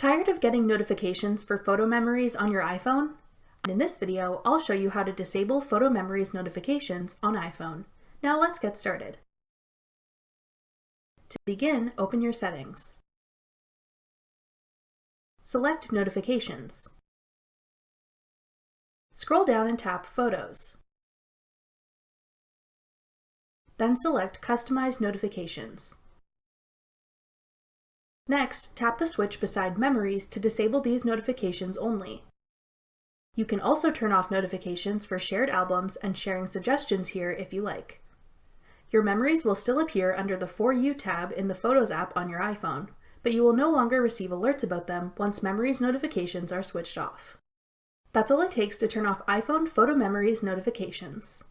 Tired of getting notifications for photo memories on your iPhone? In this video, I'll show you how to disable photo memories notifications on iPhone. Now let's get started. To begin, open your settings. Select Notifications. Scroll down and tap Photos. Then select Customize Notifications. Next, tap the switch beside Memories to disable these notifications only. You can also turn off notifications for shared albums and sharing suggestions here if you like. Your memories will still appear under the For You tab in the Photos app on your iPhone, but you will no longer receive alerts about them once Memories notifications are switched off. That's all it takes to turn off iPhone photo memories notifications.